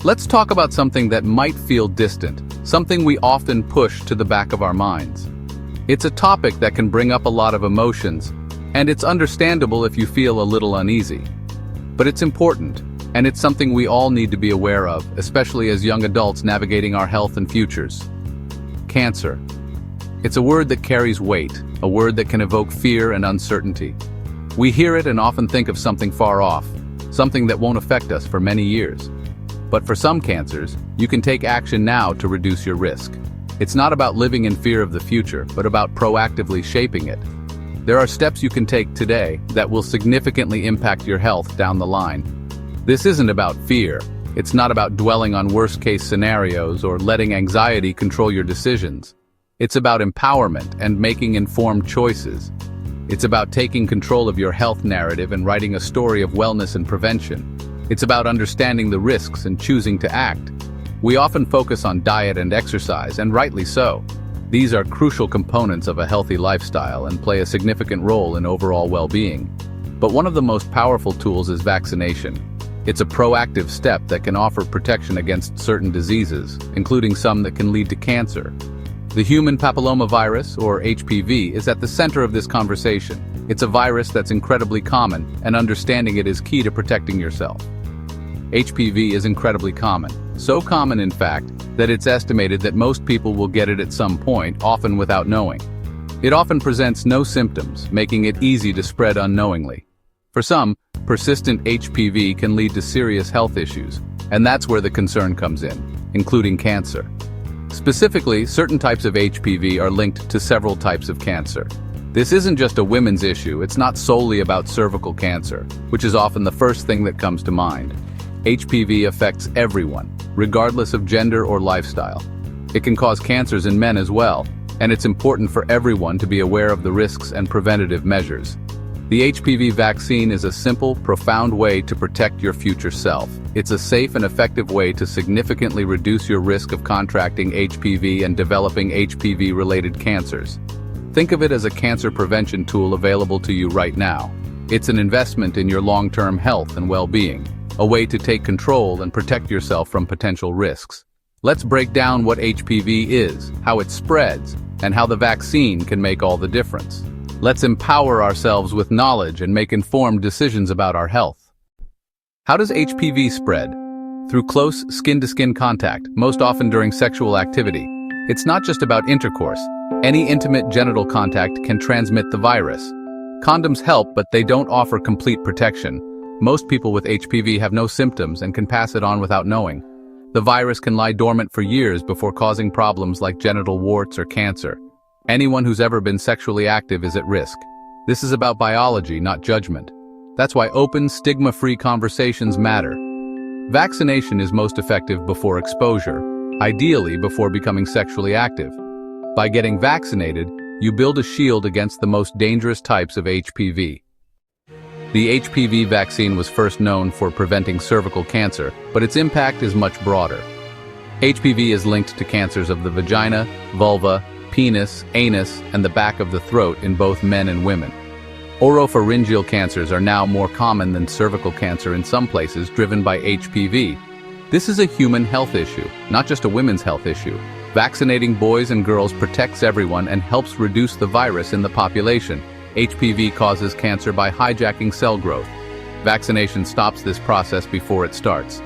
Let's talk about something that might feel distant, something we often push to the back of our minds. It's a topic that can bring up a lot of emotions, and it's understandable if you feel a little uneasy. But it's important, and it's something we all need to be aware of, especially as young adults navigating our health and futures. Cancer. It's a word that carries weight, a word that can evoke fear and uncertainty. We hear it and often think of something far off, something that won't affect us for many years. But for some cancers, you can take action now to reduce your risk. It's not about living in fear of the future, but about proactively shaping it. There are steps you can take today that will significantly impact your health down the line. This isn't about fear. It's not about dwelling on worst-case scenarios or letting anxiety control your decisions. It's about empowerment and making informed choices. It's about taking control of your health narrative and writing a story of wellness and prevention. It's about understanding the risks and choosing to act. We often focus on diet and exercise, and rightly so. These are crucial components of a healthy lifestyle and play a significant role in overall well-being. But one of the most powerful tools is vaccination. It's a proactive step that can offer protection against certain diseases, including some that can lead to cancer. The human papillomavirus, or HPV, is at the center of this conversation. It's a virus that's incredibly common, and understanding it is key to protecting yourself. HPV is incredibly common. So common, in fact, that it's estimated that most people will get it at some point, often without knowing. It often presents no symptoms, making it easy to spread unknowingly. For some, persistent HPV can lead to serious health issues, and that's where the concern comes in, including cancer. Specifically, certain types of HPV are linked to several types of cancer. This isn't just a women's issue, it's not solely about cervical cancer, which is often the first thing that comes to mind. HPV affects everyone, regardless of gender or lifestyle. It can cause cancers in men as well, and it's important for everyone to be aware of the risks and preventative measures. The HPV vaccine is a simple, profound way to protect your future self. It's a safe and effective way to significantly reduce your risk of contracting HPV and developing HPV-related cancers. Think of it as a cancer prevention tool available to you right now. It's an investment in your long-term health and well-being, a way to take control and protect yourself from potential risks. Let's break down what HPV is, how it spreads, and how the vaccine can make all the difference. Let's empower ourselves with knowledge and make informed decisions about our health. How does HPV spread? Through close skin-to-skin contact, most often during sexual activity. It's not just about intercourse. Any intimate genital contact can transmit the virus. Condoms help, but they don't offer complete protection. Most people with HPV have no symptoms and can pass it on without knowing. The virus can lie dormant for years before causing problems like genital warts or cancer. Anyone who's ever been sexually active is at risk. This is about biology, not judgment. That's why open, stigma-free conversations matter. Vaccination is most effective before exposure, ideally before becoming sexually active. By getting vaccinated, you build a shield against the most dangerous types of HPV. The HPV vaccine was first known for preventing cervical cancer, but its impact is much broader. HPV is linked to cancers of the vagina, vulva, penis, anus, and the back of the throat in both men and women. Oropharyngeal cancers are now more common than cervical cancer in some places, driven by HPV. This is a human health issue, not just a women's health issue. Vaccinating boys and girls protects everyone and helps reduce the virus in the population. HPV causes cancer by hijacking cell growth. Vaccination stops this process before it starts.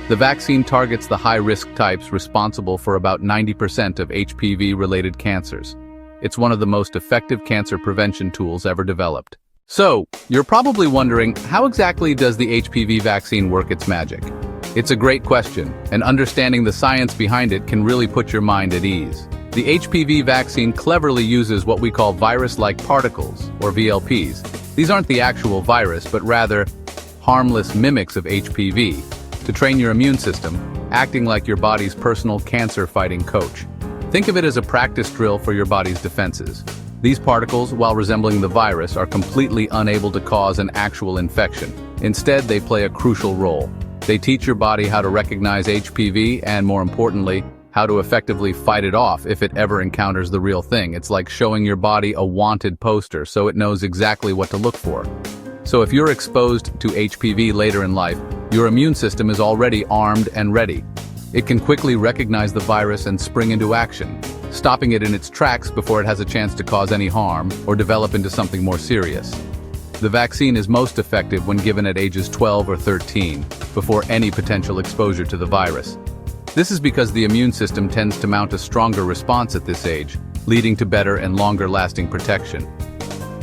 The vaccine targets the high-risk types responsible for about 90% of HPV-related cancers. It's one of the most effective cancer prevention tools ever developed. So, you're probably wondering, how exactly does the HPV vaccine work its magic? It's a great question, and understanding the science behind it can really put your mind at ease. The HPV vaccine cleverly uses what we call virus-like particles, or VLPs. These aren't the actual virus, but rather harmless mimics of HPV, to train your immune system, acting like your body's personal cancer-fighting coach. Think of it as a practice drill for your body's defenses. These particles, while resembling the virus, are completely unable to cause an actual infection. Instead, they play a crucial role. They teach your body how to recognize HPV and, more importantly, how to effectively fight it off if it ever encounters the real thing. It's like showing your body a wanted poster so it knows exactly what to look for. So if you're exposed to HPV later in life, Your immune system is already armed and ready. It can quickly recognize the virus and spring into action, stopping it in its tracks before it has a chance to cause any harm or develop into something more serious. The vaccine is most effective when given at ages 12 or 13, before any potential exposure to the virus. This is because the immune system tends to mount a stronger response at this age, leading to better and longer-lasting protection.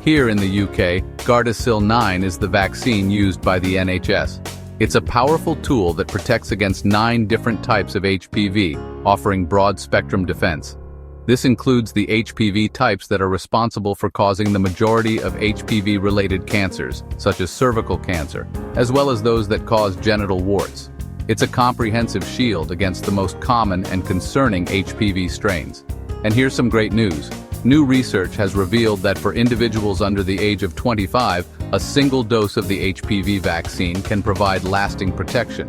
Here in the UK, Gardasil 9 is the vaccine used by the NHS. It's a powerful tool that protects against 9 different types of HPV, offering broad-spectrum defense. This includes the HPV types that are responsible for causing the majority of HPV-related cancers, such as cervical cancer, as well as those that cause genital warts. It's a comprehensive shield against the most common and concerning HPV strains. And here's some great news. New research has revealed that for individuals under the age of 25, a single dose of the HPV vaccine can provide lasting protection.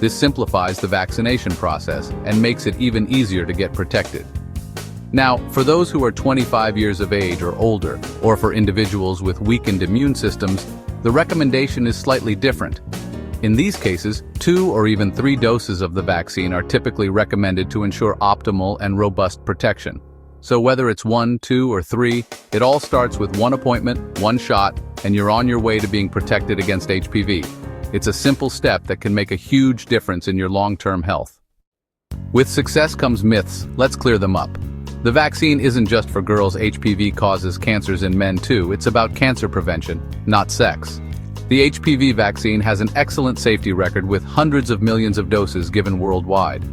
This simplifies the vaccination process and makes it even easier to get protected. Now, for those who are 25 years of age or older, or for individuals with weakened immune systems, the recommendation is slightly different. In these cases, 2 or even 3 doses of the vaccine are typically recommended to ensure optimal and robust protection. So whether it's 1, 2, or 3, it all starts with 1 appointment, 1 shot, and you're on your way to being protected against HPV. It's a simple step that can make a huge difference in your long-term health. With success comes myths. Let's clear them up. The vaccine isn't just for girls. HPV causes cancers in men too. It's about cancer prevention, not sex. The HPV vaccine has an excellent safety record with hundreds of millions of doses given worldwide.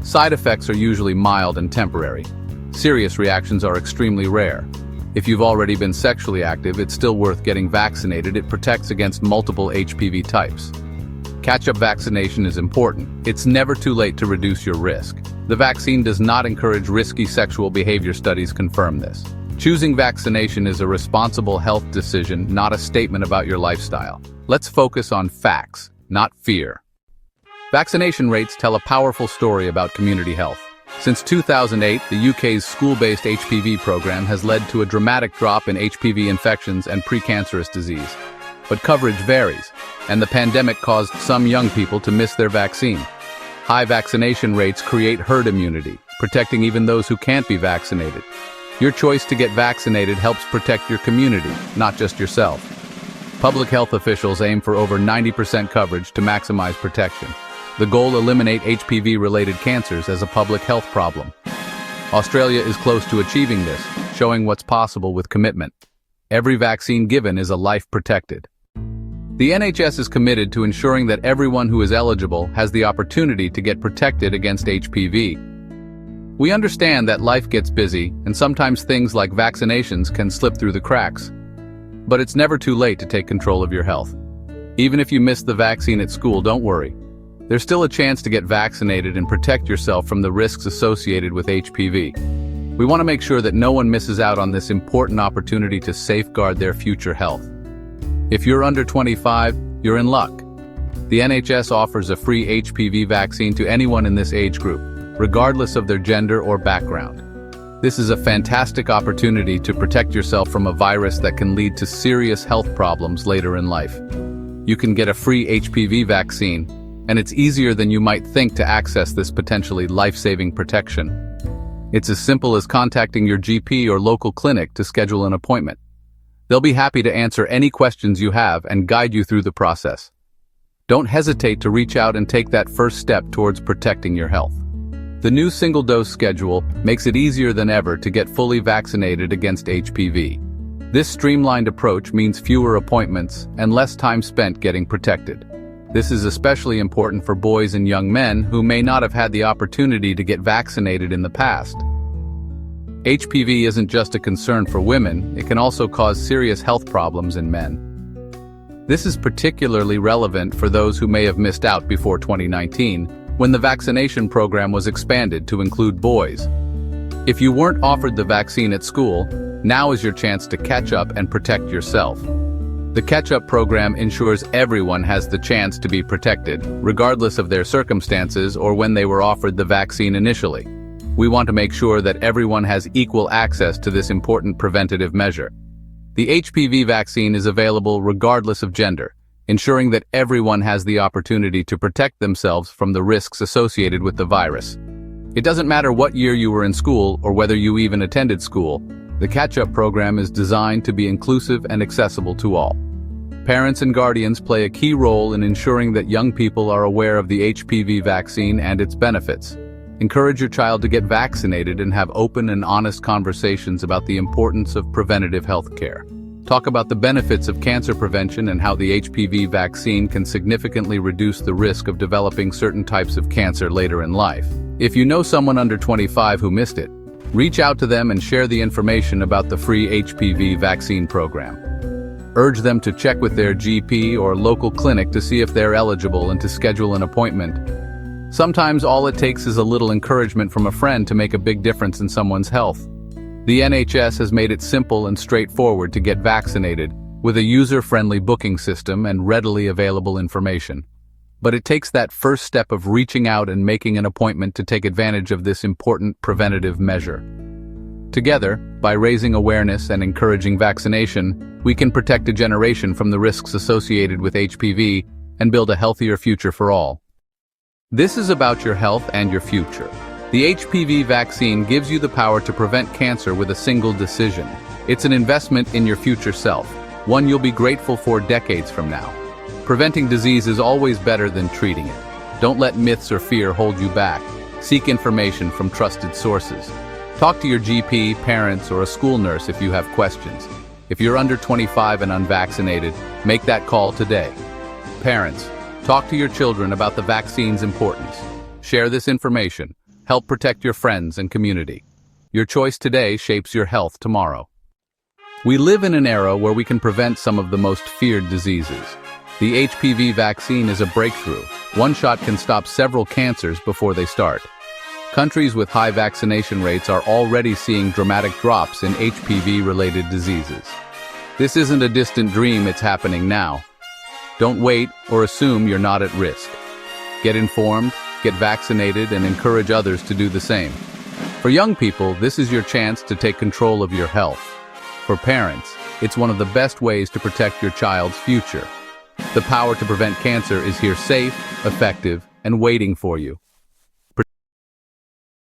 Side effects are usually mild and temporary. Serious reactions are extremely rare. If you've already been sexually active, it's still worth getting vaccinated. It protects against multiple HPV types. Catch-up vaccination is important. It's never too late to reduce your risk. The vaccine does not encourage risky sexual behavior. Studies confirm this. Choosing vaccination is a responsible health decision, not a statement about your lifestyle. Let's focus on facts, not fear. Vaccination rates tell a powerful story about community health. Since 2008, the UK's school-based HPV program has led to a dramatic drop in HPV infections and precancerous disease. But coverage varies, and the pandemic caused some young people to miss their vaccine. High vaccination rates create herd immunity, protecting even those who can't be vaccinated. Your choice to get vaccinated helps protect your community, not just yourself. Public health officials aim for over 90% coverage to maximize protection. The goal: eliminate HPV-related cancers as a public health problem. Australia is close to achieving this, showing what's possible with commitment. Every vaccine given is a life protected. The NHS is committed to ensuring that everyone who is eligible has the opportunity to get protected against HPV. We understand that life gets busy, and sometimes things like vaccinations can slip through the cracks. But it's never too late to take control of your health. Even if you missed the vaccine at school, don't worry. There's still a chance to get vaccinated and protect yourself from the risks associated with HPV. We want to make sure that no one misses out on this important opportunity to safeguard their future health. If you're under 25, you're in luck. The NHS offers a free HPV vaccine to anyone in this age group, regardless of their gender or background. This is a fantastic opportunity to protect yourself from a virus that can lead to serious health problems later in life. You can get a free HPV vaccine, and it's easier than you might think to access this potentially life-saving protection. It's as simple as contacting your GP or local clinic to schedule an appointment. They'll be happy to answer any questions you have and guide you through the process. Don't hesitate to reach out and take that first step towards protecting your health. The new single-dose schedule makes it easier than ever to get fully vaccinated against HPV. This streamlined approach means fewer appointments and less time spent getting protected. This is especially important for boys and young men who may not have had the opportunity to get vaccinated in the past. HPV isn't just a concern for women, it can also cause serious health problems in men. This is particularly relevant for those who may have missed out before 2019, when the vaccination program was expanded to include boys. If you weren't offered the vaccine at school, now is your chance to catch up and protect yourself. The catch-up program ensures everyone has the chance to be protected, regardless of their circumstances or when they were offered the vaccine initially. We want to make sure that everyone has equal access to this important preventative measure. The HPV vaccine is available regardless of gender. ensuring that everyone has the opportunity to protect themselves from the risks associated with the virus. It doesn't matter what year you were in school or whether you even attended school, the catch-up program is designed to be inclusive and accessible to all. Parents and guardians play a key role in ensuring that young people are aware of the HPV vaccine and its benefits. Encourage your child to get vaccinated and have open and honest conversations about the importance of preventative health care. Talk about the benefits of cancer prevention and how the HPV vaccine can significantly reduce the risk of developing certain types of cancer later in life. If you know someone under 25 who missed it, reach out to them and share the information about the free HPV vaccine program. Urge them to check with their GP or local clinic to see if they're eligible and to schedule an appointment. Sometimes all it takes is a little encouragement from a friend to make a big difference in someone's health. The NHS has made it simple and straightforward to get vaccinated, with a user-friendly booking system and readily available information. But it takes that first step of reaching out and making an appointment to take advantage of this important preventative measure. Together, by raising awareness and encouraging vaccination, we can protect a generation from the risks associated with HPV and build a healthier future for all. This is about your health and your future. The HPV vaccine gives you the power to prevent cancer with a single decision. It's an investment in your future self, one you'll be grateful for decades from now. Preventing disease is always better than treating it. Don't let myths or fear hold you back. Seek information from trusted sources. Talk to your GP, parents, or a school nurse if you have questions. If you're under 25 and unvaccinated, make that call today. Parents, talk to your children about the vaccine's importance. Share this information. Help protect your friends and community. Your choice today shapes your health tomorrow. We live in an era where we can prevent some of the most feared diseases. The HPV vaccine is a breakthrough. One shot can stop several cancers before they start. Countries with high vaccination rates are already seeing dramatic drops in HPV-related diseases. This isn't a distant dream, it's happening now. Don't wait or assume you're not at risk. Get informed, get vaccinated, and encourage others to do the same. For young people, this is your chance to take control of your health. For parents, it's one of the best ways to protect your child's future. The power to prevent cancer is here, safe, effective, and waiting for you.